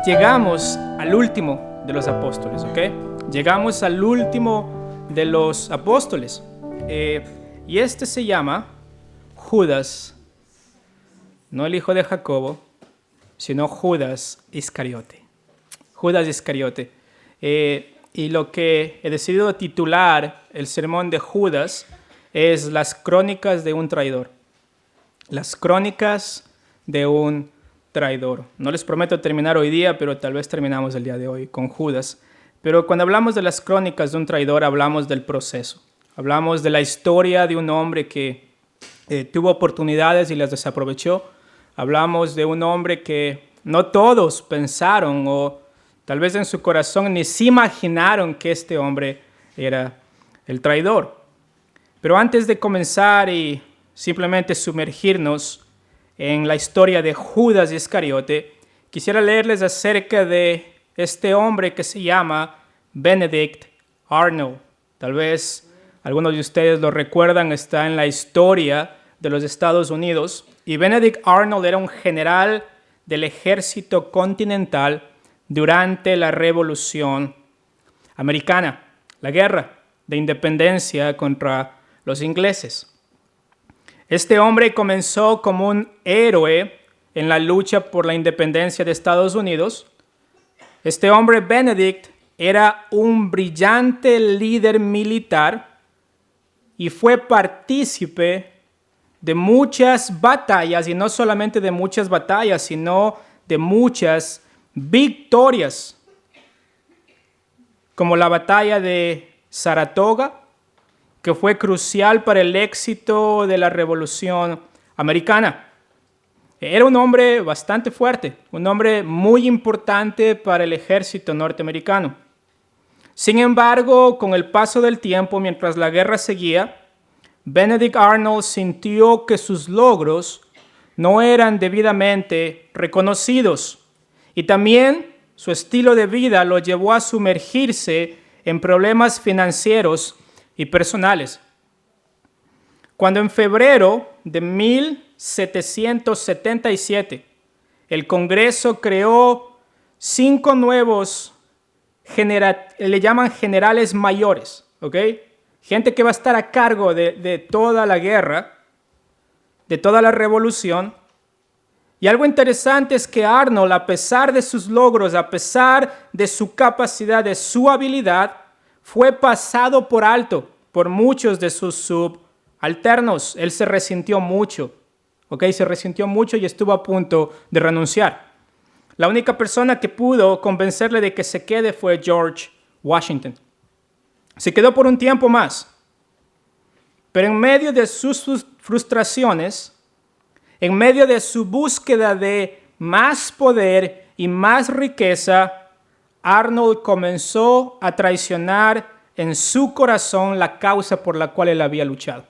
llegamos al último de los apóstoles, ¿ok? Llegamos al último de los apóstoles. Y este se llama Judas, no el hijo de Jacobo, sino Judas Iscariote. Judas Iscariote. Y lo que he decidido titular el sermón de Judas es Las crónicas de un traidor. Las crónicas de un traidor. No les prometo terminar hoy día, pero tal vez terminamos el día de hoy con Judas. Pero cuando hablamos de las crónicas de un traidor, hablamos del proceso. Hablamos de la historia de un hombre que tuvo oportunidades y las desaprovechó. Hablamos de un hombre que no todos pensaron o tal vez en su corazón ni se imaginaron que este hombre era el traidor. Pero antes de comenzar y simplemente sumergirnos en la historia de Judas Iscariote, quisiera leerles acerca de este hombre que se llama Benedict Arnold. Tal vez algunos de ustedes lo recuerdan, está en la historia de los Estados Unidos. Y Benedict Arnold era un general del ejército continental durante la Revolución Americana, la guerra de independencia contra los ingleses. Este hombre comenzó como un héroe en la lucha por la independencia de Estados Unidos. Este hombre, Benedict, era un brillante líder militar y fue partícipe de muchas batallas, y no solamente de muchas batallas, sino de muchas victorias, como la batalla de Saratoga, que fue crucial para el éxito de la Revolución Americana. Era un hombre bastante fuerte, un hombre muy importante para el ejército norteamericano. Sin embargo, con el paso del tiempo, mientras la guerra seguía, Benedict Arnold sintió que sus logros no eran debidamente reconocidos y también su estilo de vida lo llevó a sumergirse en problemas financieros y personales. Cuando en febrero de 1777 el Congreso creó 5 nuevos le llaman generales mayores, ¿ok? Gente que va a estar a cargo de toda la guerra, de toda la revolución. Y algo interesante es que Arnold, a pesar de sus logros, a pesar de su capacidad, de su habilidad, fue pasado por alto por muchos de sus subalternos. Él se resintió mucho, ¿ok? Se resintió mucho y estuvo a punto de renunciar. La única persona que pudo convencerle de que se quede fue George Washington. Se quedó por un tiempo más. Pero en medio de sus frustraciones, en medio de su búsqueda de más poder y más riqueza, Arnold comenzó a traicionar en su corazón la causa por la cual él había luchado.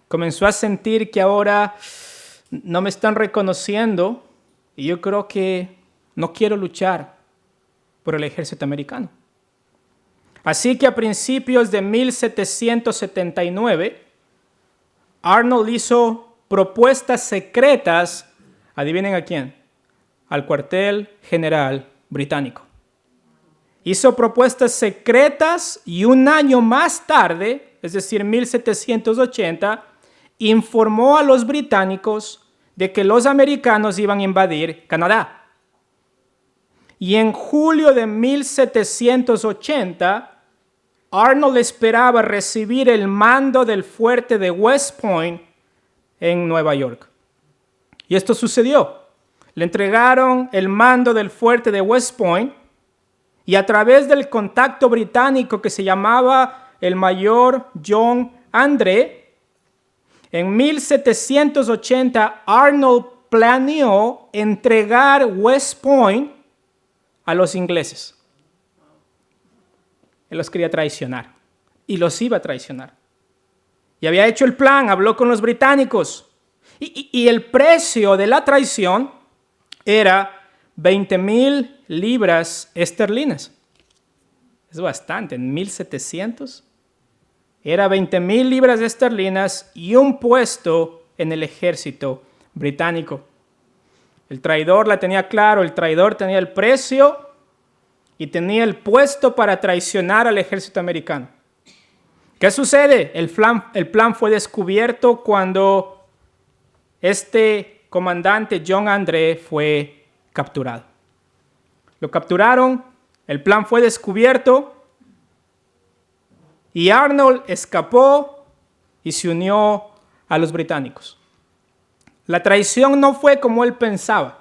Comenzó a sentir que ahora no me están reconociendo y yo creo que no quiero luchar por el ejército americano. Así que a principios de 1779, Arnold hizo propuestas secretas, adivinen a quién, al cuartel general británico. Hizo propuestas secretas y un año más tarde, es decir, 1780, informó a los británicos de que los americanos iban a invadir Canadá. Y en julio de 1780, Arnold esperaba recibir el mando del fuerte de West Point en Nueva York. Y esto sucedió. Le entregaron el mando del fuerte de West Point y a través del contacto británico que se llamaba el mayor John André, en 1780 Arnold planeó entregar West Point a los ingleses. Él los quería traicionar y los iba a traicionar. Y había hecho el plan, habló con los británicos y el precio de la traición era 20,000 libras esterlinas. Es bastante, en 1700 era 20,000 libras esterlinas y un puesto en el ejército británico. El traidor la tenía claro, el traidor tenía el precio y tenía el puesto para traicionar al ejército americano. ¿Qué sucede? El plan fue descubierto cuando este comandante John André fue capturado. Lo capturaron, el plan fue descubierto y Arnold escapó y se unió a los británicos. La traición no fue como él pensaba.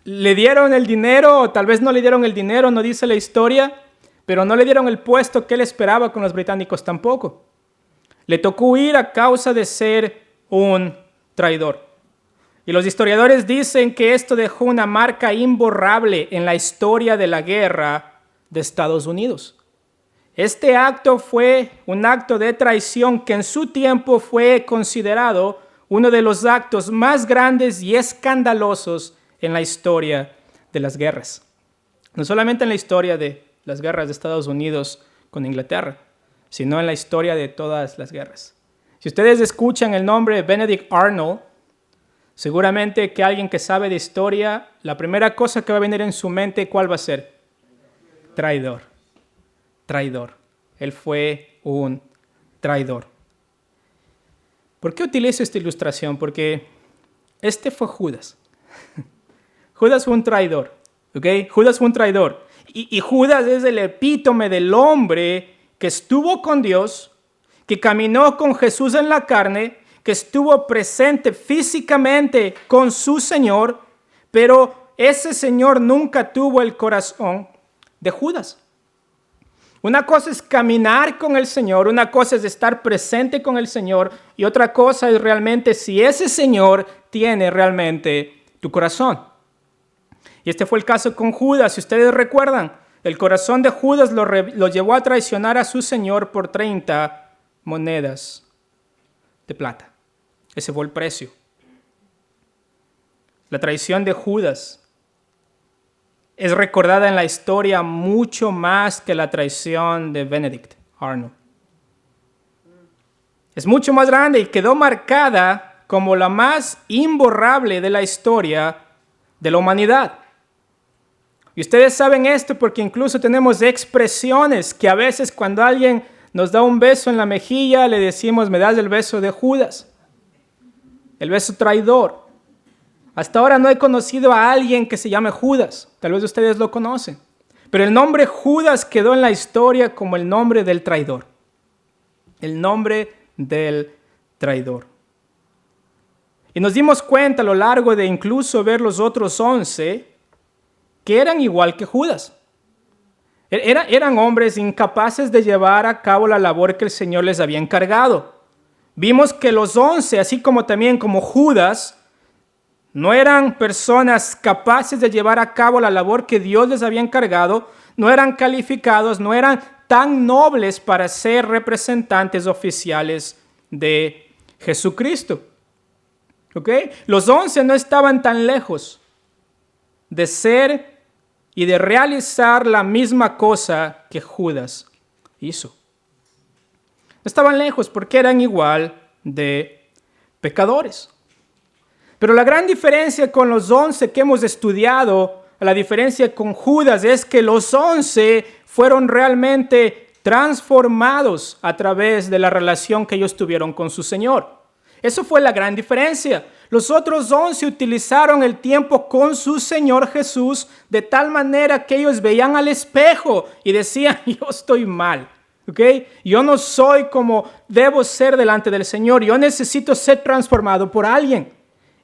Le dieron el dinero, o tal vez no le dieron el dinero, no dice la historia, pero no le dieron el puesto que él esperaba con los británicos tampoco. Le tocó huir a causa de ser un traidor. Y los historiadores dicen que esto dejó una marca imborrable en la historia de la guerra de Estados Unidos. Este acto fue un acto de traición que en su tiempo fue considerado uno de los actos más grandes y escandalosos en la historia de las guerras. No solamente en la historia de las guerras de Estados Unidos con Inglaterra, sino en la historia de todas las guerras. Si ustedes escuchan el nombre de Benedict Arnold, seguramente que alguien que sabe de historia, la primera cosa que va a venir en su mente, ¿cuál va a ser? Traidor. Traidor. Él fue un traidor. ¿Por qué utilizo esta ilustración? Porque este fue Judas. Judas fue un traidor. ¿Ok? Judas fue un traidor. Y Judas es el epítome del hombre que estuvo con Dios, que caminó con Jesús en la carne, que estuvo presente físicamente con su Señor, pero ese Señor nunca tuvo el corazón de Judas. Una cosa es caminar con el Señor, una cosa es estar presente con el Señor y otra cosa es realmente si ese Señor tiene realmente tu corazón. Y este fue el caso con Judas. Si ustedes recuerdan, el corazón de Judas lo llevó a traicionar a su Señor por 30 monedas de plata. Ese fue el precio. La traición de Judas es recordada en la historia mucho más que la traición de Benedict Arnold. Es mucho más grande y quedó marcada como la más imborrable de la historia de la humanidad. Y ustedes saben esto porque incluso tenemos expresiones que a veces cuando alguien nos da un beso en la mejilla le decimos, me das el beso de Judas, el beso traidor. Hasta ahora no he conocido a alguien que se llame Judas. Tal vez ustedes lo conocen. Pero el nombre Judas quedó en la historia como el nombre del traidor. El nombre del traidor. Y nos dimos cuenta a lo largo de incluso ver los otros 11 que eran igual que Judas. Eran hombres incapaces de llevar a cabo la labor que el Señor les había encargado. Vimos que los 11, así como también como Judas, no eran personas capaces de llevar a cabo la labor que Dios les había encargado, no eran calificados, no eran tan nobles para ser representantes oficiales de Jesucristo. ¿Ok? Los 11 no estaban tan lejos de ser y de realizar la misma cosa que Judas hizo. No estaban lejos porque eran igual de pecadores. Pero la gran diferencia con los 11 que hemos estudiado, la diferencia con Judas, es que los 11 fueron realmente transformados a través de la relación que ellos tuvieron con su Señor. Eso fue la gran diferencia. Los otros 11 utilizaron el tiempo con su Señor Jesús de tal manera que ellos veían al espejo y decían, yo estoy mal. ¿Okay? Yo no soy como debo ser delante del Señor. Yo necesito ser transformado por alguien.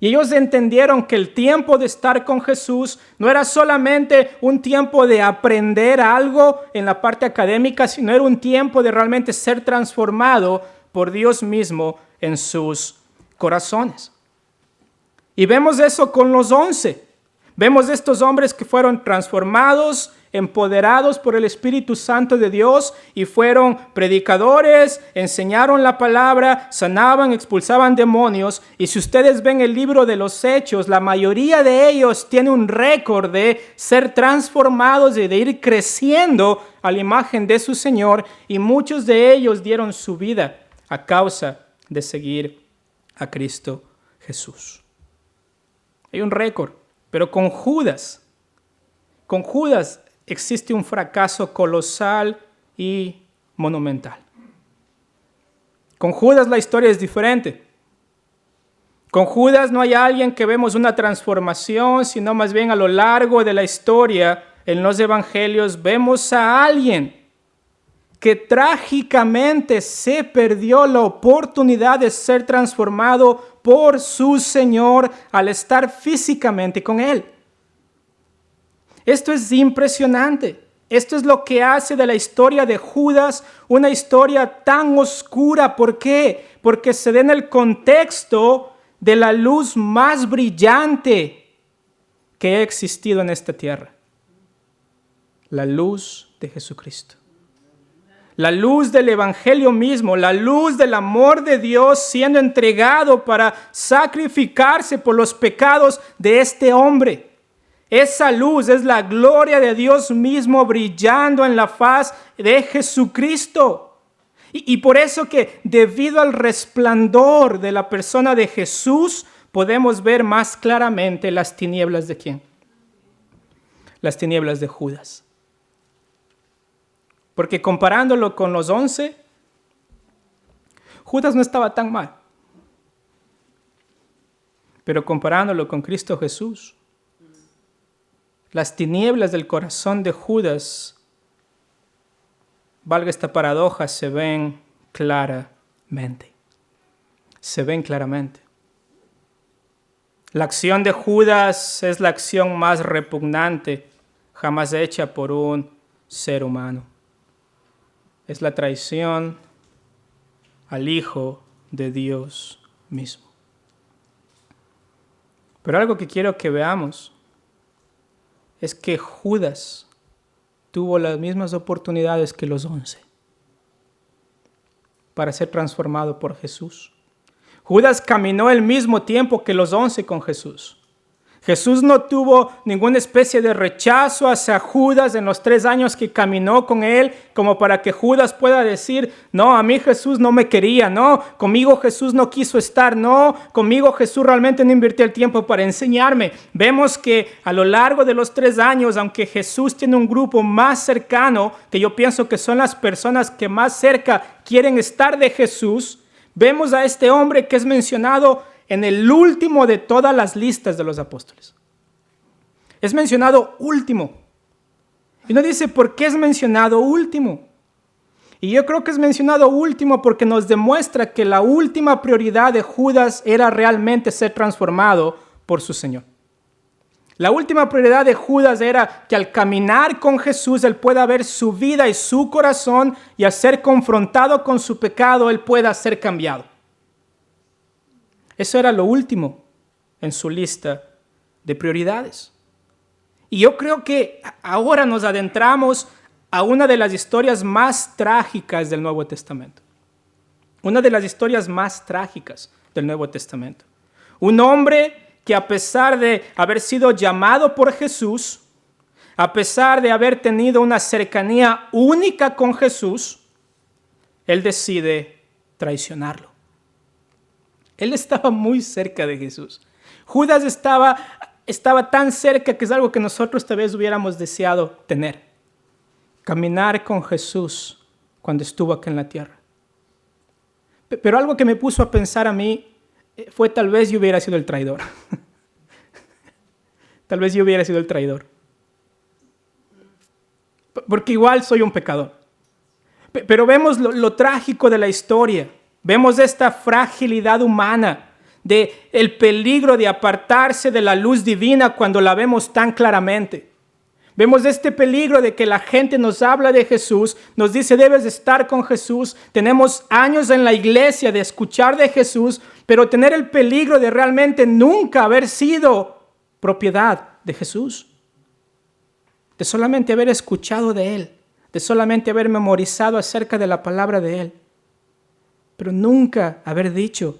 Y ellos entendieron que el tiempo de estar con Jesús no era solamente un tiempo de aprender algo en la parte académica, sino era un tiempo de realmente ser transformado por Dios mismo en sus corazones. Y vemos eso con los 11. Vemos estos hombres que fueron transformados, empoderados por el Espíritu Santo de Dios y fueron predicadores, enseñaron la palabra, sanaban, expulsaban demonios. Y si ustedes ven el libro de los Hechos, la mayoría de ellos tiene un récord de ser transformados y de ir creciendo a la imagen de su Señor. Y muchos de ellos dieron su vida a causa de seguir a Cristo Jesús. Hay un récord. Pero con Judas existe un fracaso colosal y monumental. Con Judas la historia es diferente. Con Judas no hay alguien que vemos una transformación, sino más bien a lo largo de la historia, en los evangelios, vemos a alguien que trágicamente se perdió la oportunidad de ser transformado por su Señor al estar físicamente con Él. Esto es impresionante. Esto es lo que hace de la historia de Judas una historia tan oscura. ¿Por qué? Porque se da en el contexto de la luz más brillante que ha existido en esta tierra. La luz de Jesucristo. La luz del Evangelio mismo, la luz del amor de Dios siendo entregado para sacrificarse por los pecados de este hombre. Esa luz es la gloria de Dios mismo brillando en la faz de Jesucristo. Y por eso que debido al resplandor de la persona de Jesús, podemos ver más claramente las tinieblas de ¿quién? Las tinieblas de Judas. Porque comparándolo con los 11, Judas no estaba tan mal. Pero comparándolo con Cristo Jesús, las tinieblas del corazón de Judas, valga esta paradoja, se ven claramente. Se ven claramente. La acción de Judas es la acción más repugnante jamás hecha por un ser humano. Es la traición al Hijo de Dios mismo. Pero algo que quiero que veamos es que Judas tuvo las mismas oportunidades que los 11 para ser transformado por Jesús. Judas caminó el mismo tiempo que los 11 con Jesús. Jesús no tuvo ninguna especie de rechazo hacia Judas en los 3 años que caminó con él, como para que Judas pueda decir, no, a mí Jesús no me quería, no, conmigo Jesús no quiso estar, no, conmigo Jesús realmente no invirtió el tiempo para enseñarme. Vemos que a lo largo de los 3 años, aunque Jesús tiene un grupo más cercano, que yo pienso que son las personas que más cerca quieren estar de Jesús, vemos a este hombre que es mencionado en el último de todas las listas de los apóstoles. Es mencionado último. Y uno dice, ¿por qué es mencionado último? Y yo creo que es mencionado último porque nos demuestra que la última prioridad de Judas era realmente ser transformado por su Señor. La última prioridad de Judas era que al caminar con Jesús, él pueda ver su vida y su corazón, y al ser confrontado con su pecado, él pueda ser cambiado. Eso era lo último en su lista de prioridades. Y yo creo que ahora nos adentramos a una de las historias más trágicas del Nuevo Testamento. Una de las historias más trágicas del Nuevo Testamento. Un hombre que a pesar de haber sido llamado por Jesús, a pesar de haber tenido una cercanía única con Jesús, él decide traicionarlo. Él estaba muy cerca de Jesús. Judas estaba tan cerca que es algo que nosotros tal vez hubiéramos deseado tener. Caminar con Jesús cuando estuvo aquí en la tierra. Pero algo que me puso a pensar a mí fue tal vez yo hubiera sido el traidor. Tal vez yo hubiera sido el traidor. Porque igual soy un pecador. Pero vemos lo trágico de la historia. Vemos esta fragilidad humana, de el peligro de apartarse de la luz divina cuando la vemos tan claramente. Vemos este peligro de que la gente nos habla de Jesús, nos dice debes estar con Jesús. Tenemos años en la iglesia de escuchar de Jesús, pero tener el peligro de realmente nunca haber sido propiedad de Jesús. De solamente haber escuchado de Él, de solamente haber memorizado acerca de la palabra de Él. Pero nunca haber dicho,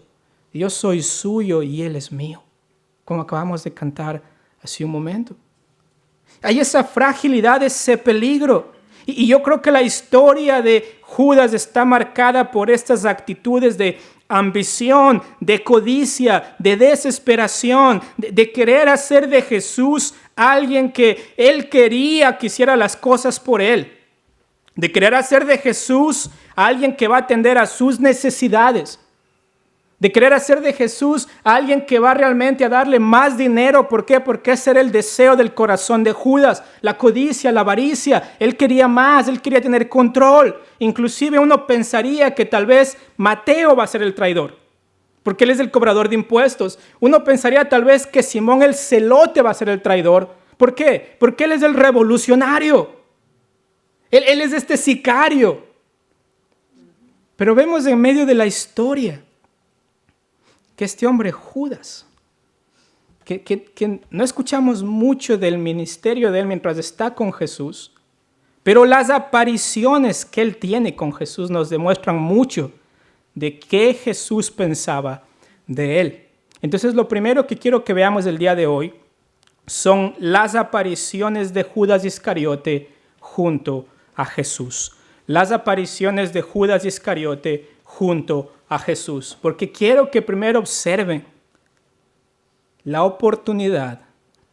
yo soy suyo y Él es mío, como acabamos de cantar hace un momento. Hay esa fragilidad, ese peligro. Y yo creo que la historia de Judas está marcada por estas actitudes de ambición, de codicia, de desesperación, de querer hacer de Jesús alguien que él quería que hiciera las cosas por él. De querer hacer de Jesús alguien que va a atender a sus necesidades. De querer hacer de Jesús alguien que va realmente a darle más dinero. ¿Por qué? Porque ese era el deseo del corazón de Judas. La codicia, la avaricia. Él quería más, él quería tener control. Inclusive uno pensaría que tal vez Mateo va a ser el traidor, porque él es el cobrador de impuestos. Uno pensaría tal vez que Simón el celote va a ser el traidor. ¿Por qué? Porque él es el revolucionario. Él es este sicario. Pero vemos en medio de la historia que este hombre Judas, que no escuchamos mucho del ministerio de él mientras está con Jesús, pero las apariciones que él tiene con Jesús nos demuestran mucho de qué Jesús pensaba de él. Entonces lo primero que quiero que veamos el día de hoy son las apariciones de Judas Iscariote junto a Jesús. Las apariciones de Judas Iscariote junto a Jesús. Porque quiero que primero observen la oportunidad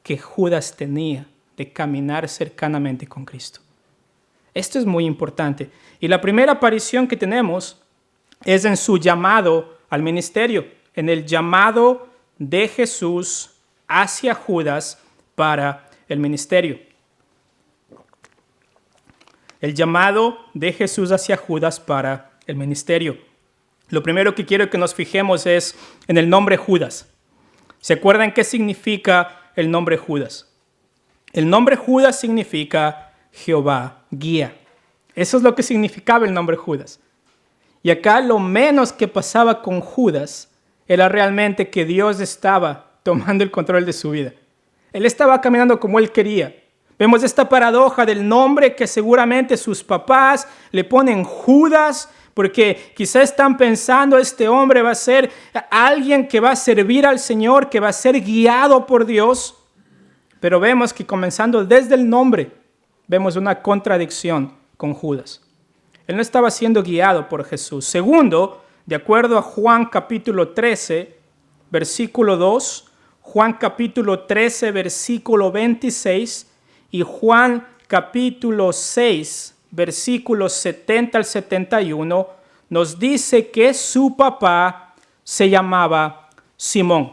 que Judas tenía de caminar cercanamente con Cristo. Esto es muy importante. Y la primera aparición que tenemos es en su llamado al ministerio, en el llamado de Jesús hacia Judas para el ministerio. El llamado de Jesús hacia Judas para el ministerio. Lo primero que quiero que nos fijemos es en el nombre Judas. ¿Se acuerdan qué significa el nombre Judas? El nombre Judas significa Jehová guía. Eso es lo que significaba el nombre Judas. Y acá lo menos que pasaba con Judas era realmente que Dios estaba tomando el control de su vida. Él estaba caminando como él quería. Vemos esta paradoja del nombre que seguramente sus papás le ponen Judas, porque quizá están pensando este hombre va a ser alguien que va a servir al Señor, que va a ser guiado por Dios. Pero vemos que comenzando desde el nombre, vemos una contradicción con Judas. Él no estaba siendo guiado por Jesús. Segundo, de acuerdo a Juan capítulo 13, versículo 2, Juan capítulo 13, versículo 26 y Juan capítulo 6, versículos 70 al 71, nos dice que su papá se llamaba Simón.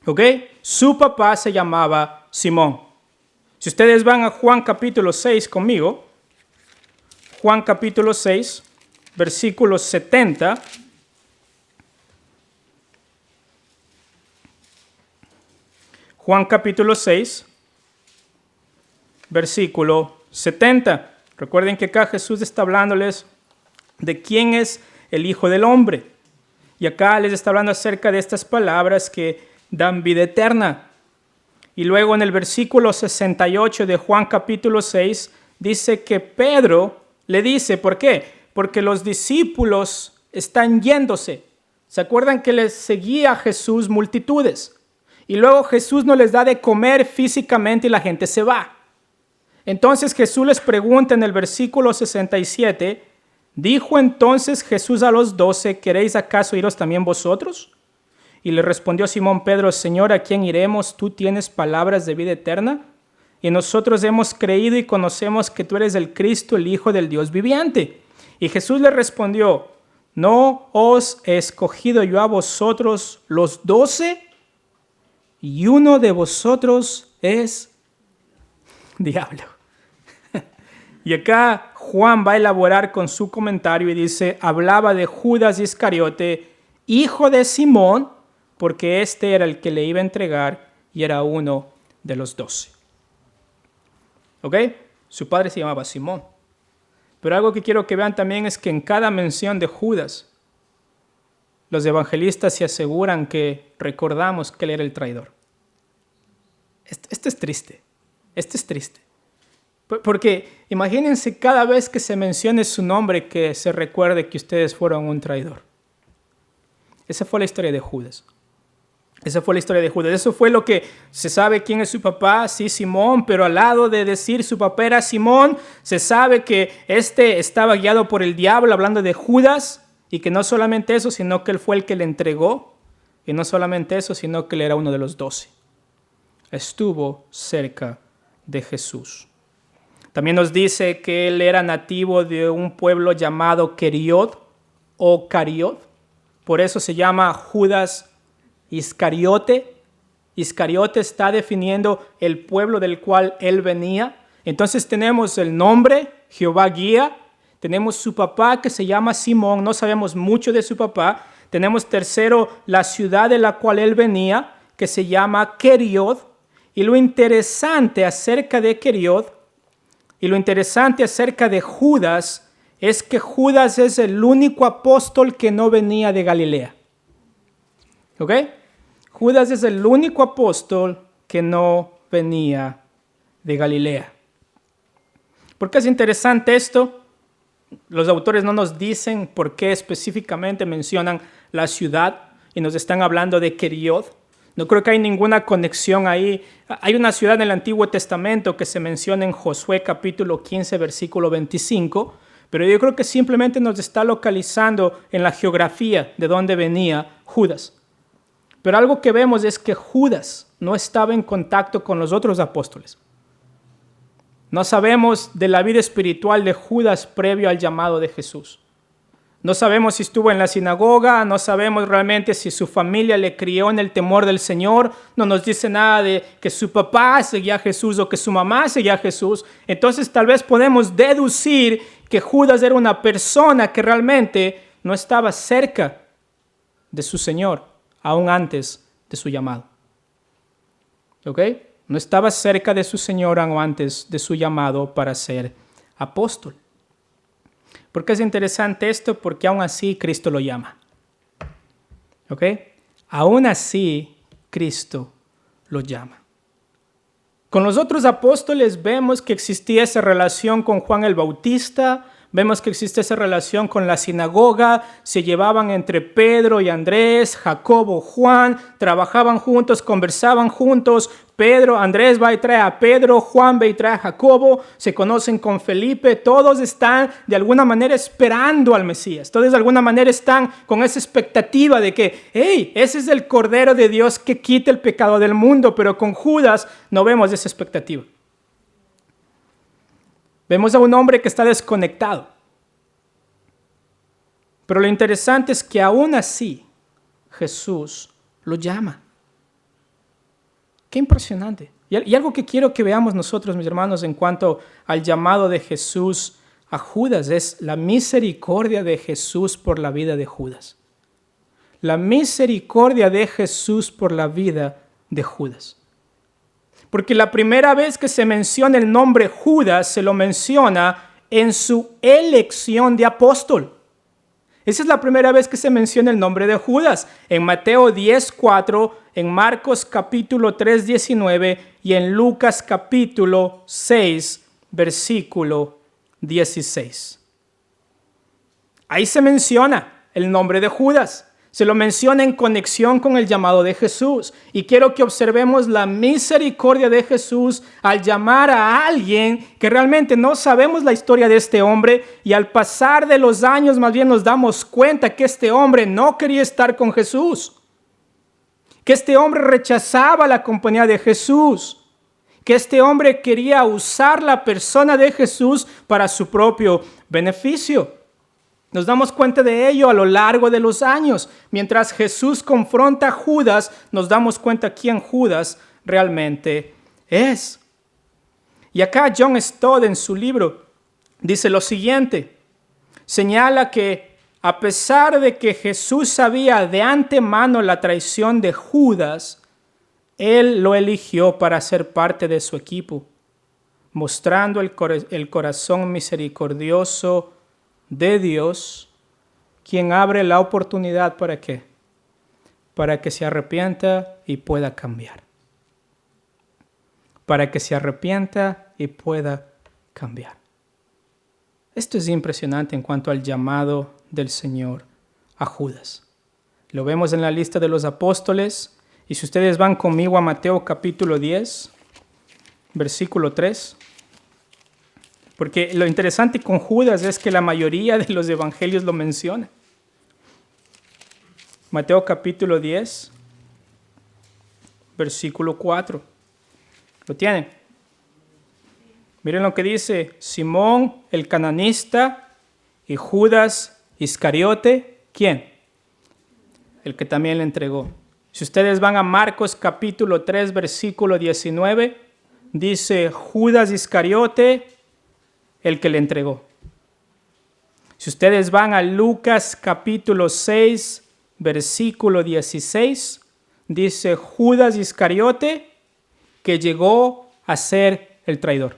¿Ok? Su papá se llamaba Simón. Si ustedes van a Juan capítulo 6 conmigo, Juan capítulo 6, versículos 70. Juan capítulo 6, versículo 70. Recuerden que acá Jesús está hablándoles de quién es el Hijo del Hombre. Y acá les está hablando acerca de estas palabras que dan vida eterna. Y luego en el versículo 68 de Juan capítulo 6 dice que Pedro le dice, ¿por qué? Porque los discípulos están yéndose. ¿Se acuerdan que les seguía a Jesús multitudes? Y luego Jesús no les da de comer físicamente y la gente se va. Entonces Jesús les pregunta en el versículo 67, ¿dijo entonces Jesús a los 12, ¿queréis acaso iros también vosotros? Y le respondió Simón Pedro, Señor, ¿a quién iremos? Tú tienes palabras de vida eterna. Y nosotros hemos creído y conocemos que tú eres el Cristo, el Hijo del Dios viviente. Y Jesús le respondió, ¿no os he escogido yo a vosotros los 12? Y uno de vosotros es diablo. Y acá Juan va a elaborar con su comentario y dice, hablaba de Judas Iscariote, hijo de Simón, porque este era el que le iba a entregar y era uno de los 12. ¿Ok? Su padre se llamaba Simón. Pero algo que quiero que vean también es que en cada mención de Judas, los evangelistas se aseguran que recordamos que él era el traidor. Esto es triste. Esto es triste. Porque imagínense cada vez que se mencione su nombre que se recuerde que ustedes fueron un traidor. Esa fue la historia de Judas. Esa fue la historia de Judas. Eso fue lo que se sabe quién es su papá, sí, Simón, pero al lado de decir su papá era Simón, se sabe que este estaba guiado por el diablo, hablando de Judas, y que no solamente eso, sino que él fue el que le entregó, y no solamente eso, sino que él era uno de los 12. Estuvo cerca de Jesús. También nos dice que él era nativo de un pueblo llamado Keriot o Cariot. Por eso se llama Judas Iscariote. Iscariote está definiendo el pueblo del cual él venía. Entonces tenemos el nombre, Jehová guía. Tenemos su papá que se llama Simón. No sabemos mucho de su papá. Tenemos tercero la ciudad de la cual él venía, que se llama Keriot. Y lo interesante acerca de Keriot y lo interesante acerca de Judas es que Judas es el único apóstol que no venía de Galilea. ¿Ok? Judas es el único apóstol que no venía de Galilea. ¿Por qué es interesante esto? Los autores no nos dicen por qué específicamente mencionan la ciudad y nos están hablando de Keriot. No creo que hay ninguna conexión ahí. Hay una ciudad en el Antiguo Testamento que se menciona en Josué capítulo 15, versículo 25, pero yo creo que simplemente nos está localizando en la geografía de dónde venía Judas. Pero algo que vemos es que Judas no estaba en contacto con los otros apóstoles. No sabemos de la vida espiritual de Judas previo al llamado de Jesús. No sabemos si estuvo en la sinagoga, no sabemos realmente si su familia le crió en el temor del Señor, no nos dice nada de que su papá seguía a Jesús o que su mamá seguía a Jesús. Entonces tal vez podemos deducir que Judas era una persona que realmente no estaba cerca de su Señor, aún antes de su llamado. ¿Ok? No estaba cerca de su Señor aún antes de su llamado para ser apóstol. ¿Por qué es interesante esto? Porque aún así Cristo lo llama. ¿Ok? Aún así Cristo lo llama. Con los otros apóstoles vemos que existía esa relación con Juan el Bautista, vemos que existe esa relación con la sinagoga, se llevaban entre Pedro y Andrés, Jacobo, Juan, trabajaban juntos, conversaban juntos. Andrés va y trae a Pedro, Juan va y trae a Jacobo, se conocen con Felipe, todos están de alguna manera esperando al Mesías, todos de alguna manera están con esa expectativa de que, hey, ese es el Cordero de Dios que quita el pecado del mundo, pero con Judas no vemos esa expectativa. Vemos a un hombre que está desconectado. Pero lo interesante es que aún así Jesús lo llama. Qué impresionante. Y algo que quiero que veamos nosotros, mis hermanos, en cuanto al llamado de Jesús a Judas, es la misericordia de Jesús por la vida de Judas. La misericordia de Jesús por la vida de Judas. Porque la primera vez que se menciona el nombre Judas, se lo menciona en su elección de apóstol. Esa es la primera vez que se menciona el nombre de Judas. En Mateo 10:4, en Marcos capítulo 3:19 y en Lucas capítulo 6, versículo 16. Ahí se menciona el nombre de Judas. Se lo menciona en conexión con el llamado de Jesús. Y quiero que observemos la misericordia de Jesús al llamar a alguien que realmente no sabemos la historia de este hombre. Y al pasar de los años más bien nos damos cuenta que este hombre no quería estar con Jesús. Que este hombre rechazaba la compañía de Jesús. Que este hombre quería usar la persona de Jesús para su propio beneficio. Nos damos cuenta de ello a lo largo de los años. Mientras Jesús confronta a Judas, nos damos cuenta quién Judas realmente es. Y acá John Stott en su libro dice lo siguiente. Señala que a pesar de que Jesús sabía de antemano la traición de Judas, él lo eligió para ser parte de su equipo, mostrando el corazón misericordioso de Dios, quien abre la oportunidad ¿para qué? Para que se arrepienta y pueda cambiar. Para que se arrepienta y pueda cambiar. Esto es impresionante en cuanto al llamado del Señor a Judas. Lo vemos en la lista de los apóstoles Y si ustedes van conmigo a Mateo capítulo 10, versículo 3. Porque lo interesante con Judas es que la mayoría de los evangelios lo mencionan. Mateo capítulo 10, versículo 4. ¿Lo tienen? Miren lo que dice: Simón el cananista y Judas Iscariote. ¿Quién? El que también le entregó. Si ustedes van a Marcos capítulo 3, versículo 19, dice Judas Iscariote, el que le entregó. Si ustedes van a Lucas capítulo 6, versículo 16, dice Judas Iscariote, que llegó a ser el traidor.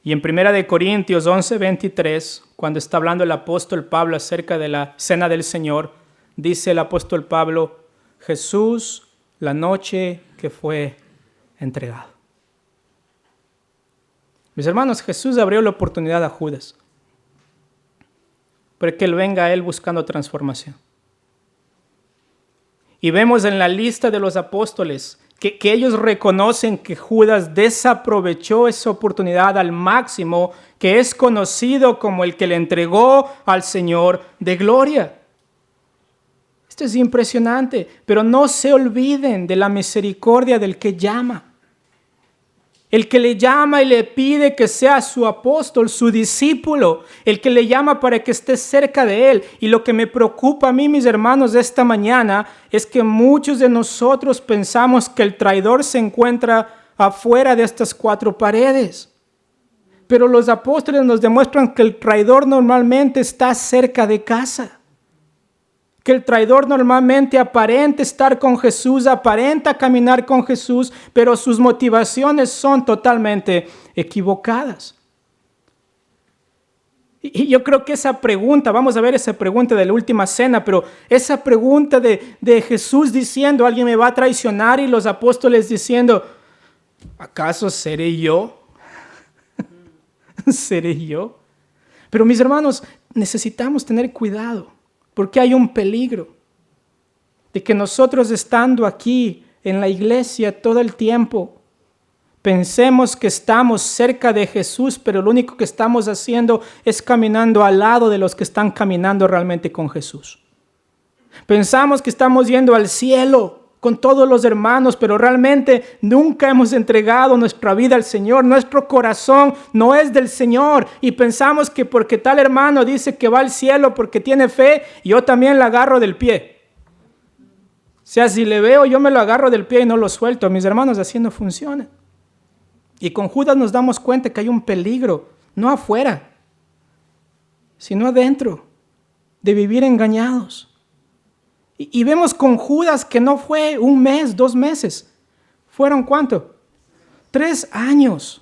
Y en 1 Corintios 11, 23, cuando está hablando el apóstol Pablo acerca de la cena del Señor, dice el apóstol Pablo: Jesús, la noche que fue entregado. Mis hermanos, Jesús abrió la oportunidad a Judas para que él venga a él buscando transformación. Y vemos en la lista de los apóstoles que ellos reconocen que Judas desaprovechó esa oportunidad al máximo, que es conocido como el que le entregó al Señor de gloria. Esto es impresionante, pero no se olviden de la misericordia del que llama. El que le llama y le pide que sea su apóstol, su discípulo, el que le llama para que esté cerca de él. Y lo que me preocupa a mí, mis hermanos, de esta mañana es que muchos de nosotros pensamos que el traidor se encuentra afuera de estas cuatro paredes. Pero los apóstoles nos demuestran que el traidor normalmente está cerca de casa. Que el traidor normalmente aparenta estar con Jesús, aparenta caminar con Jesús, pero sus motivaciones son totalmente equivocadas. Y yo creo que esa pregunta, vamos a ver esa pregunta de la última cena, pero esa pregunta de Jesús diciendo: alguien me va a traicionar, y los apóstoles diciendo: ¿acaso seré yo? ¿Seré yo? Pero mis hermanos, necesitamos tener cuidado. Porque hay un peligro de que nosotros, estando aquí en la iglesia todo el tiempo, pensemos que estamos cerca de Jesús, pero lo único que estamos haciendo es caminando al lado de los que están caminando realmente con Jesús. Pensamos que estamos yendo al cielo con todos los hermanos, pero realmente nunca hemos entregado nuestra vida al Señor. Nuestro corazón no es del Señor, y pensamos que porque tal hermano dice que va al cielo porque tiene fe, yo también la agarro del pie. O sea, si le veo, yo me lo agarro del pie y no lo suelto. Mis hermanos, así no funciona. Y con Judas nos damos cuenta que hay un peligro, no afuera, sino adentro, de vivir engañados. Y vemos con Judas que no fue un mes, 2 meses. ¿Fueron cuánto? 3 años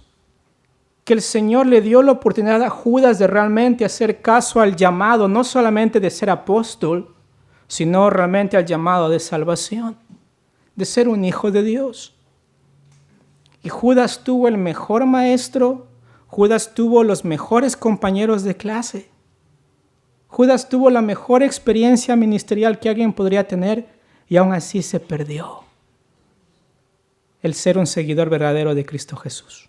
que el Señor le dio la oportunidad a Judas de realmente hacer caso al llamado, no solamente de ser apóstol, sino realmente al llamado de salvación, de ser un hijo de Dios. Y Judas tuvo el mejor maestro, Judas tuvo los mejores compañeros de clase. Judas tuvo la mejor experiencia ministerial que alguien podría tener, y aún así se perdió el ser un seguidor verdadero de Cristo Jesús.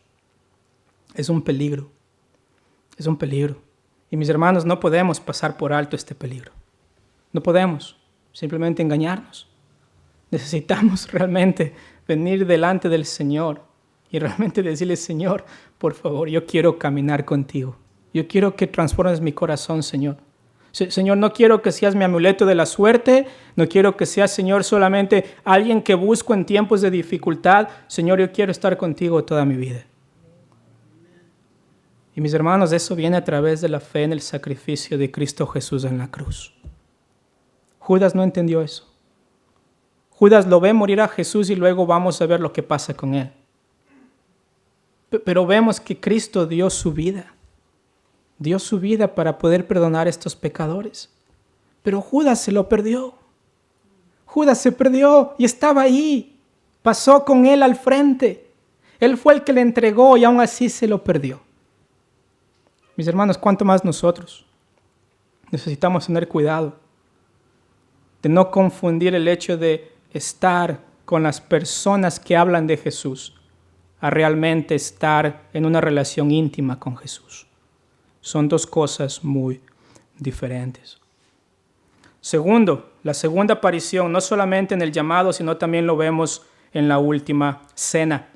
Es un peligro, es un peligro. Y mis hermanos, no podemos pasar por alto este peligro. No podemos simplemente engañarnos. Necesitamos realmente venir delante del Señor y realmente decirle: Señor, por favor, yo quiero caminar contigo. Yo quiero que transformes mi corazón, Señor. Señor, no quiero que seas mi amuleto de la suerte, no quiero que seas, Señor, solamente alguien que busco en tiempos de dificultad. Señor, yo quiero estar contigo toda mi vida. Y mis hermanos, eso viene a través de la fe en el sacrificio de Cristo Jesús en la cruz. Judas no entendió eso. Judas lo ve morir a Jesús y luego vamos a ver lo que pasa con él. Pero vemos que Cristo dio su vida. Dio su vida para poder perdonar a estos pecadores. Pero Judas se lo perdió. Judas se perdió y estaba ahí. Pasó con él al frente. Él fue el que le entregó y aún así se lo perdió. Mis hermanos, ¿cuánto más nosotros? Necesitamos tener cuidado de no confundir el hecho de estar con las personas que hablan de Jesús a realmente estar en una relación íntima con Jesús. Son dos cosas muy diferentes. Segundo, la segunda aparición, no solamente en el llamado, sino también lo vemos en la última cena.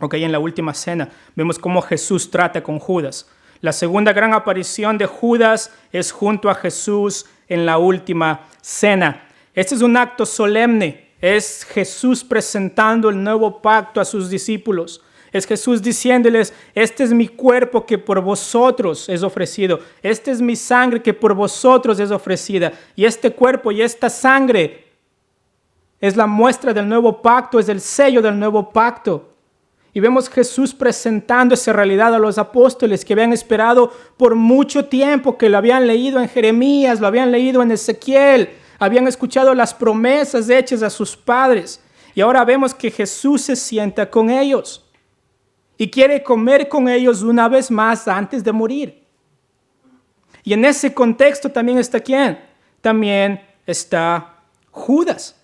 En la última cena vemos cómo Jesús trata con Judas. La segunda gran aparición de Judas es junto a Jesús en la última cena. Este es un acto solemne. Es Jesús presentando el nuevo pacto a sus discípulos. Es Jesús diciéndoles, este es mi cuerpo que por vosotros es ofrecido. Esta es mi sangre que por vosotros es ofrecida. Y este cuerpo y esta sangre es la muestra del nuevo pacto, es el sello del nuevo pacto. Y vemos Jesús presentando esa realidad a los apóstoles que habían esperado por mucho tiempo, que lo habían leído en Jeremías, lo habían leído en Ezequiel, habían escuchado las promesas hechas a sus padres. Y ahora vemos que Jesús se sienta con ellos y quiere comer con ellos una vez más antes de morir. Y en ese contexto también está ¿quién? También está Judas.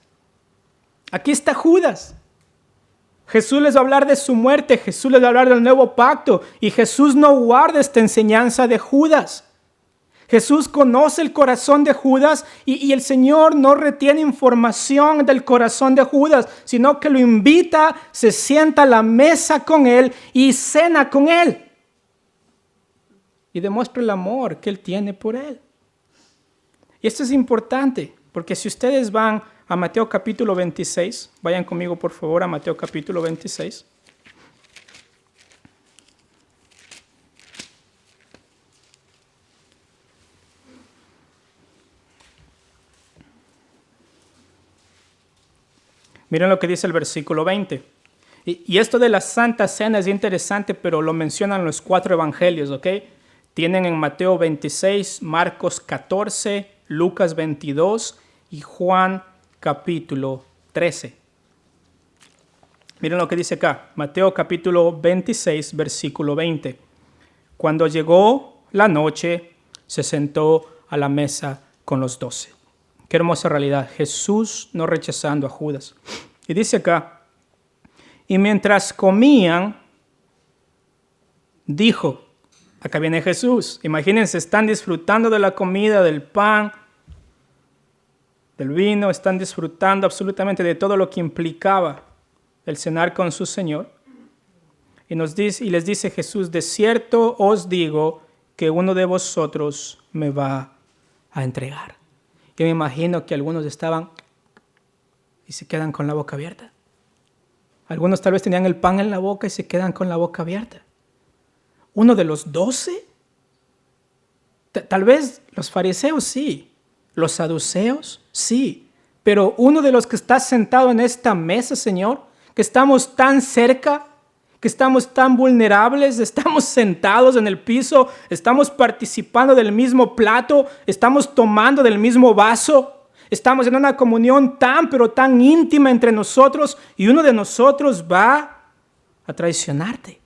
Aquí está Judas. Jesús les va a hablar de su muerte, Jesús les va a hablar del nuevo pacto y Jesús no guarda esta enseñanza de Judas. Jesús conoce el corazón de Judas y el Señor no retiene información del corazón de Judas, sino que lo invita, se sienta a la mesa con él y cena con él. Y demuestra el amor que él tiene por él. Y esto es importante, porque si ustedes van a Mateo capítulo 26, vayan conmigo por favor a Mateo capítulo 26. Miren lo que dice el versículo 20. Y esto de la Santa Cena es interesante, pero lo mencionan los 4 evangelios, ¿ok? Tienen en Mateo 26, Marcos 14, Lucas 22 y Juan capítulo 13. Miren lo que dice acá, Mateo capítulo 26, versículo 20. Cuando llegó la noche, se sentó a la mesa con los 12. Qué hermosa realidad, Jesús no rechazando a Judas. Y dice acá, y mientras comían, dijo, acá viene Jesús, imagínense, están disfrutando de la comida, del pan, del vino, están disfrutando absolutamente de todo lo que implicaba el cenar con su Señor. Y les dice Jesús, de cierto os digo que uno de vosotros me va a entregar. Yo me imagino que algunos estaban y se quedan con la boca abierta. Algunos tal vez tenían el pan en la boca y se quedan con la boca abierta. ¿Uno de los 12? Tal vez los fariseos sí. Los saduceos, sí, pero uno de los que está sentado en esta mesa, Señor, que estamos tan cerca, que estamos tan vulnerables, estamos sentados en el piso, estamos participando del mismo plato, estamos tomando del mismo vaso, estamos en una comunión tan, pero tan íntima entre nosotros y uno de nosotros va a traicionarte.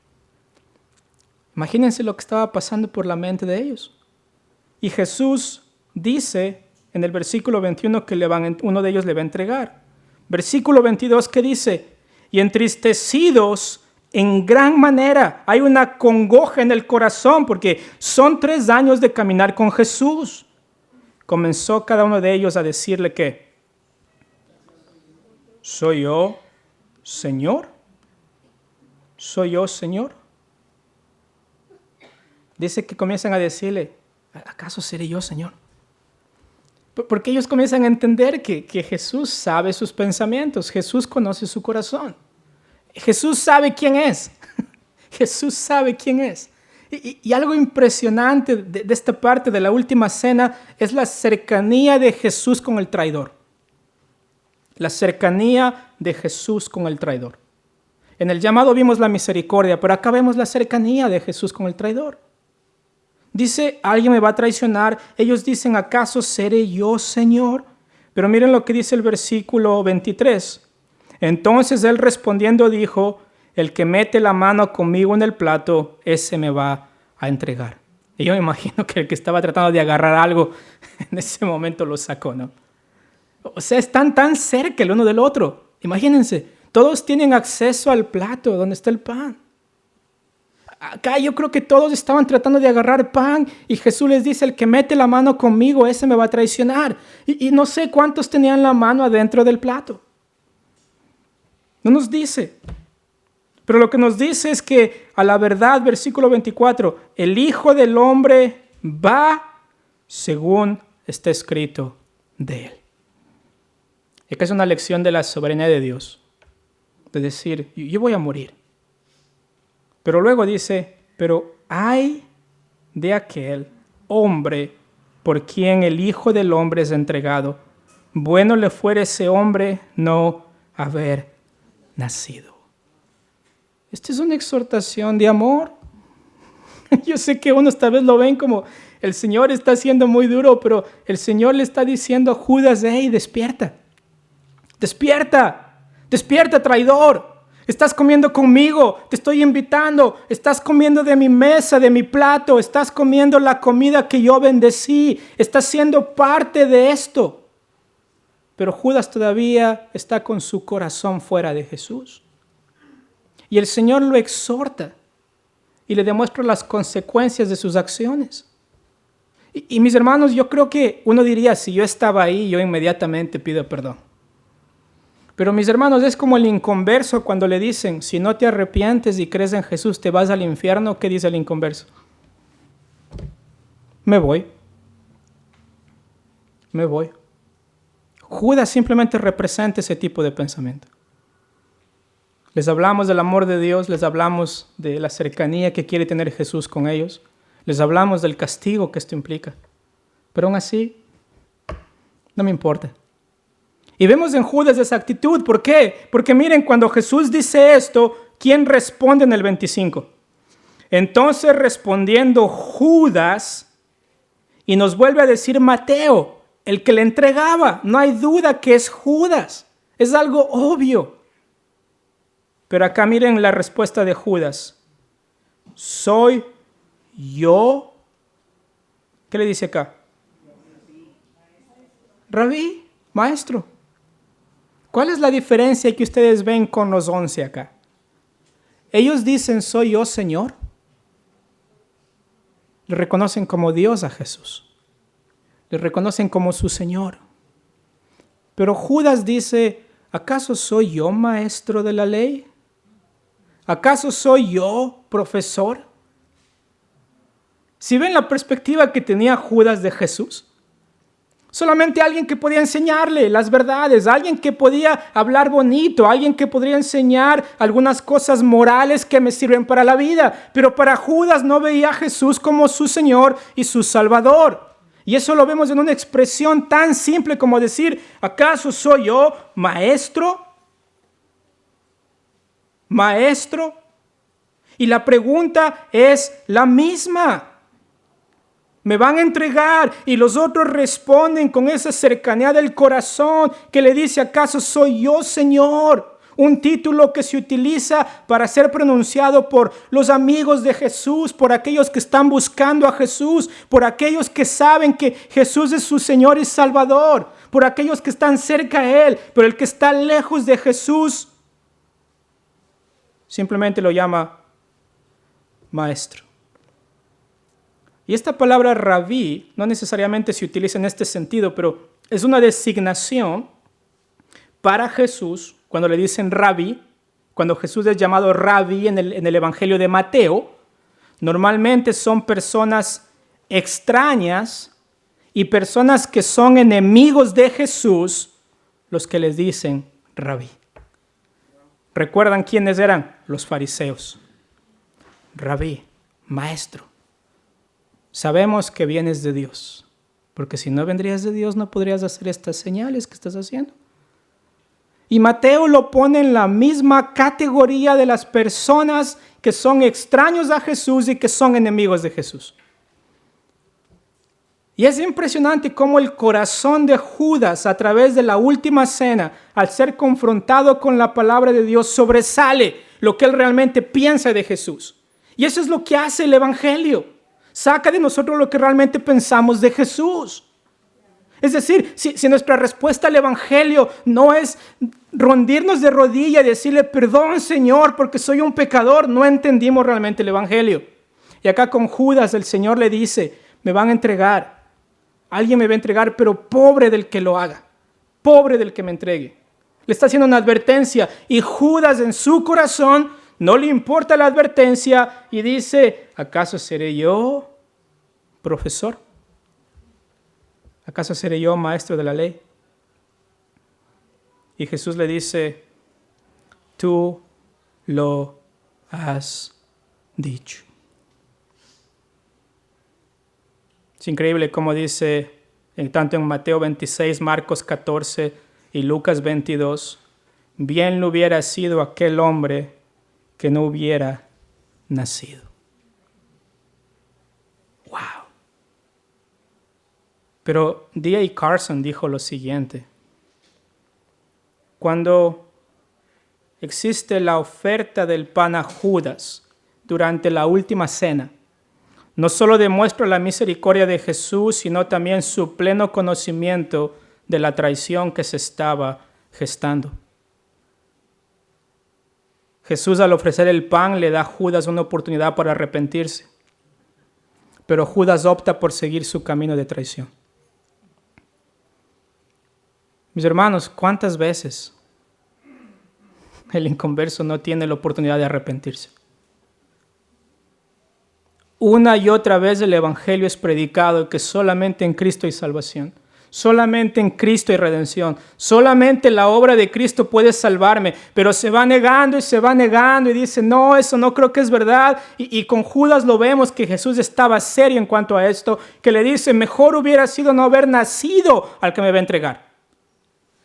Imagínense lo que estaba pasando por la mente de ellos. Y Jesús dice en el versículo 21 que uno de ellos le va a entregar. Versículo 22 que dice, y entristecidos en gran manera, hay una congoja en el corazón porque son 3 años de caminar con Jesús. Comenzó cada uno de ellos a decirle que, ¿soy yo, Señor? ¿Soy yo, Señor? Dice que comienzan a decirle, ¿acaso seré yo, Señor? Porque ellos comienzan a entender que Jesús sabe sus pensamientos, Jesús conoce su corazón. Jesús sabe quién es. Jesús sabe quién es. Y algo impresionante de esta parte de la última cena es la cercanía de Jesús con el traidor. La cercanía de Jesús con el traidor. En el llamado vimos la misericordia, pero acá vemos la cercanía de Jesús con el traidor. Dice, alguien me va a traicionar. Ellos dicen, ¿acaso seré yo, Señor? Pero miren lo que dice el versículo 23. Entonces él respondiendo dijo, el que mete la mano conmigo en el plato, ese me va a entregar. Y yo me imagino que el que estaba tratando de agarrar algo, en ese momento lo sacó, ¿no? O sea, están tan cerca el uno del otro. Imagínense, todos tienen acceso al plato donde está el pan. Acá yo creo que todos estaban tratando de agarrar pan y Jesús les dice, el que mete la mano conmigo, ese me va a traicionar. Y no sé cuántos tenían la mano adentro del plato. No nos dice. Pero lo que nos dice es que a la verdad, versículo 24, el Hijo del Hombre va según está escrito de él. Es que es una lección de la soberanía de Dios. De decir, yo voy a morir. Pero luego dice, pero ay de aquel hombre por quien el Hijo del Hombre es entregado. Bueno le fuera ese hombre no haber nacido. Esta es una exhortación de amor. Yo sé que unos tal vez lo ven como el Señor está siendo muy duro, pero el Señor le está diciendo a Judas, hey, despierta. Despierta, despierta, traidor. Estás comiendo conmigo, te estoy invitando, estás comiendo de mi mesa, de mi plato, estás comiendo la comida que yo bendecí, estás siendo parte de esto. Pero Judas todavía está con su corazón fuera de Jesús. Y el Señor lo exhorta y le demuestra las consecuencias de sus acciones. Y mis hermanos, yo creo que uno diría, si yo estaba ahí, yo inmediatamente pido perdón. Pero mis hermanos, es como el inconverso cuando le dicen, si no te arrepientes y crees en Jesús, te vas al infierno. ¿Qué dice el inconverso? Me voy. Me voy. Judas simplemente representa ese tipo de pensamiento. Les hablamos del amor de Dios, les hablamos de la cercanía que quiere tener Jesús con ellos, les hablamos del castigo que esto implica. Pero aún así, no me importa. Y vemos en Judas esa actitud. ¿Por qué? Porque miren, cuando Jesús dice esto, ¿quién responde en el 25? Entonces respondiendo Judas, y nos vuelve a decir Mateo, el que le entregaba. No hay duda que es Judas. Es algo obvio. Pero acá miren la respuesta de Judas. ¿Soy yo? ¿Qué le dice acá? Rabí, maestro. ¿Cuál es la diferencia que ustedes ven con los 11 acá? Ellos dicen, ¿soy yo, Señor? Le reconocen como Dios a Jesús. Le reconocen como su Señor. Pero Judas dice, ¿acaso soy yo maestro de la ley? ¿Acaso soy yo profesor? Si ven la perspectiva que tenía Judas de Jesús, solamente alguien que podía enseñarle las verdades, alguien que podía hablar bonito, alguien que podría enseñar algunas cosas morales que me sirven para la vida. Pero para Judas no veía a Jesús como su Señor y su Salvador. Y eso lo vemos en una expresión tan simple como decir, ¿acaso soy yo maestro? ¿Maestro? Y la pregunta es la misma. Me van a entregar, y los otros responden con esa cercanía del corazón que le dice, ¿acaso soy yo, Señor? Un título que se utiliza para ser pronunciado por los amigos de Jesús, por aquellos que están buscando a Jesús, por aquellos que saben que Jesús es su Señor y Salvador, por aquellos que están cerca a Él, pero el que está lejos de Jesús simplemente lo llama maestro. Y esta palabra rabí no necesariamente se utiliza en este sentido, pero es una designación para Jesús cuando le dicen rabí. Cuando Jesús es llamado rabí en el Evangelio de Mateo, normalmente son personas extrañas y personas que son enemigos de Jesús los que les dicen rabí. ¿Recuerdan quiénes eran? Los fariseos. Rabí, maestro. Sabemos que vienes de Dios, porque si no vendrías de Dios no podrías hacer estas señales que estás haciendo. Y Mateo lo pone en la misma categoría de las personas que son extraños a Jesús y que son enemigos de Jesús. Y es impresionante cómo el corazón de Judas a través de la última cena, al ser confrontado con la palabra de Dios, sobresale lo que él realmente piensa de Jesús. Y eso es lo que hace el Evangelio. Saca de nosotros lo que realmente pensamos de Jesús. Es decir, si nuestra respuesta al Evangelio no es rendirnos de rodilla y decirle, perdón Señor, porque soy un pecador, no entendimos realmente el Evangelio. Y acá con Judas el Señor le dice, me van a entregar, alguien me va a entregar, pero pobre del que lo haga, pobre del que me entregue. Le está haciendo una advertencia y Judas en su corazón no le importa la advertencia y dice, ¿acaso seré yo profesor? ¿Acaso seré yo maestro de la ley? Y Jesús le dice, tú lo has dicho. Es increíble como dice tanto en Mateo 26, Marcos 14 y Lucas 22, bien le hubiera sido aquel hombre que no hubiera nacido. ¡Wow! Pero D.A. Carson dijo lo siguiente. Cuando existe la oferta del pan a Judas durante la última cena, no solo demuestra la misericordia de Jesús, sino también su pleno conocimiento de la traición que se estaba gestando. Jesús, al ofrecer el pan, le da a Judas una oportunidad para arrepentirse, pero Judas opta por seguir su camino de traición. Mis hermanos, ¿cuántas veces el inconverso no tiene la oportunidad de arrepentirse? Una y otra vez el Evangelio es predicado que solamente en Cristo hay salvación, solamente en Cristo hay redención, solamente la obra de Cristo puede salvarme, pero se va negando y dice, no, eso no creo que es verdad. Y con Judas lo vemos que Jesús estaba serio en cuanto a esto, que le dice, mejor hubiera sido no haber nacido al que me va a entregar,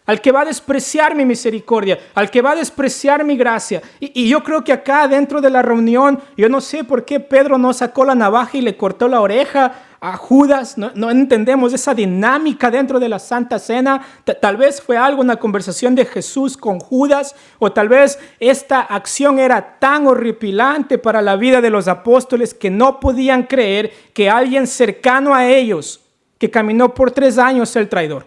al que va a despreciar mi misericordia, al que va a despreciar mi gracia. Y yo creo que acá dentro de la reunión, yo no sé por qué Pedro no sacó la navaja y le cortó la oreja a Judas. No entendemos esa dinámica dentro de la Santa Cena. Tal vez fue una conversación de Jesús con Judas, o tal vez esta acción era tan horripilante para la vida de los apóstoles que no podían creer que alguien cercano a ellos, que caminó por 3 años, sea el traidor.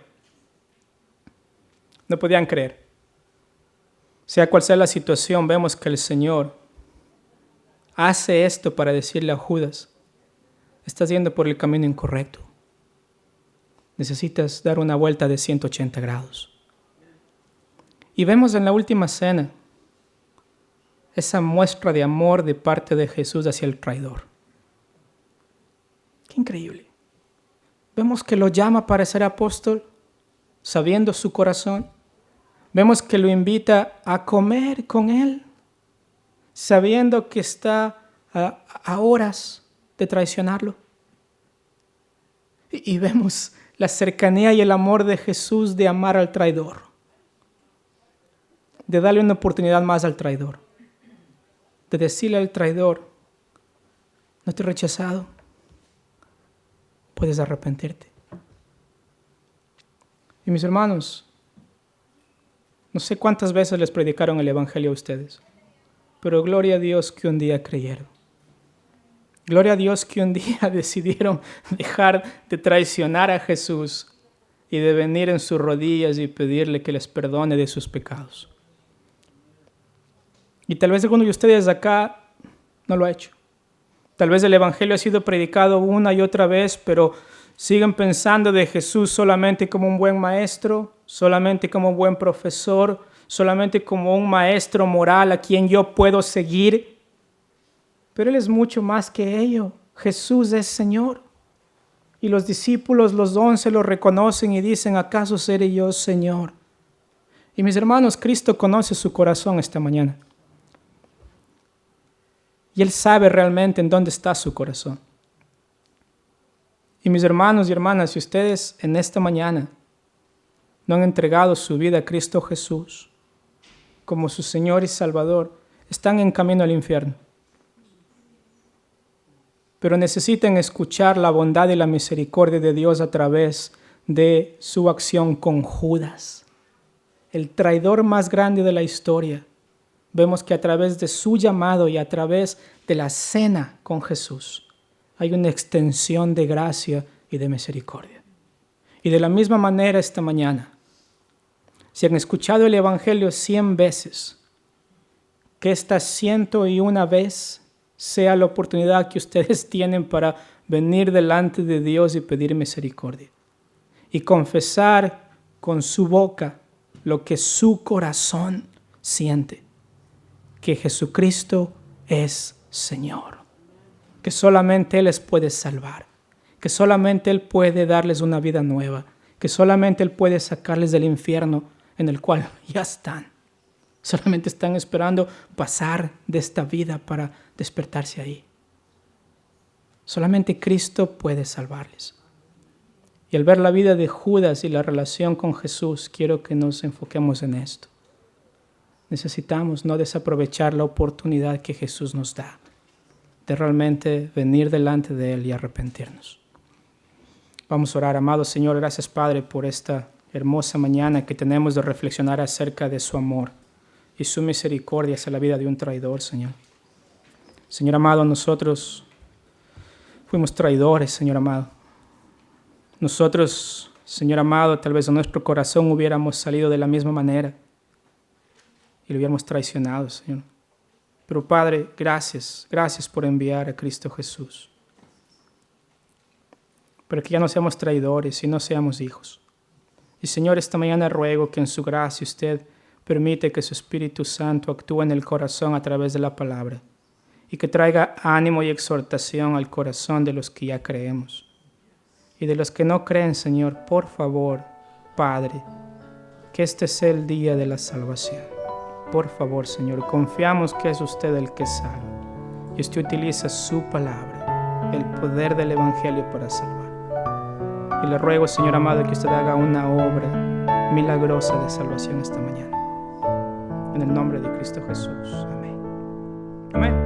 No podían creer. Sea cual sea la situación, vemos que el Señor hace esto para decirle a Judas, estás yendo por el camino incorrecto. Necesitas dar una vuelta de 180 grados. Y vemos en la última cena esa muestra de amor de parte de Jesús hacia el traidor. Qué increíble. Vemos que lo llama para ser apóstol, sabiendo su corazón. Vemos que lo invita a comer con él, sabiendo que está a horas de traicionarlo. Y vemos la cercanía y el amor de Jesús de amar al traidor, de darle una oportunidad más al traidor, de decirle al traidor, no te he rechazado, puedes arrepentirte. Y mis hermanos, no sé cuántas veces les predicaron el Evangelio a ustedes, pero gloria a Dios que un día creyeron. Gloria a Dios que un día decidieron dejar de traicionar a Jesús y de venir en sus rodillas y pedirle que les perdone de sus pecados. Y tal vez alguno de ustedes acá no lo ha hecho. Tal vez el Evangelio ha sido predicado una y otra vez, pero siguen pensando de Jesús solamente como un buen maestro, solamente como un buen profesor, solamente como un maestro moral a quien yo puedo seguir. Pero Él es mucho más que ello. Jesús es Señor. Y los discípulos, los 11, lo reconocen y dicen, ¿acaso seré yo Señor? Y mis hermanos, Cristo conoce su corazón esta mañana. Y Él sabe realmente en dónde está su corazón. Y mis hermanos y hermanas, si ustedes en esta mañana no han entregado su vida a Cristo Jesús como su Señor y Salvador, están en camino al infierno. Pero necesitan escuchar la bondad y la misericordia de Dios a través de su acción con Judas, el traidor más grande de la historia. Vemos que a través de su llamado y a través de la cena con Jesús hay una extensión de gracia y de misericordia. Y de la misma manera esta mañana, si han escuchado el Evangelio 100 veces, que esta 101 vez sea la oportunidad que ustedes tienen para venir delante de Dios y pedir misericordia. Y confesar con su boca lo que su corazón siente. Que Jesucristo es Señor. Que solamente Él les puede salvar. Que solamente Él puede darles una vida nueva. Que solamente Él puede sacarles del infierno en el cual ya están. Solamente están esperando pasar de esta vida para despertarse ahí. Solamente Cristo puede salvarles. Y al ver la vida de Judas y la relación con Jesús, quiero que nos enfoquemos en esto. Necesitamos no desaprovechar la oportunidad que Jesús nos da de realmente venir delante de Él y arrepentirnos. Vamos a orar. Amado Señor, gracias Padre por esta hermosa mañana que tenemos de reflexionar acerca de su amor y su misericordia hacia la vida de un traidor, Señor. Señor amado, nosotros fuimos traidores, Señor amado. Nosotros, Señor amado, tal vez en nuestro corazón hubiéramos salido de la misma manera y lo hubiéramos traicionado, Señor. Pero Padre, gracias por enviar a Cristo Jesús. Para que ya no seamos traidores y no seamos hijos. Y Señor, esta mañana ruego que en su gracia usted permite que su Espíritu Santo actúe en el corazón a través de la palabra y que traiga ánimo y exhortación al corazón de los que ya creemos. Y de los que no creen, Señor, por favor, Padre, que este sea el día de la salvación. Por favor, Señor, confiamos que es usted el que salva. Y usted utiliza su palabra, el poder del Evangelio para salvar. Y le ruego, Señor amado, que usted haga una obra milagrosa de salvación esta mañana. En el nombre de Cristo Jesús. Amén. Amén.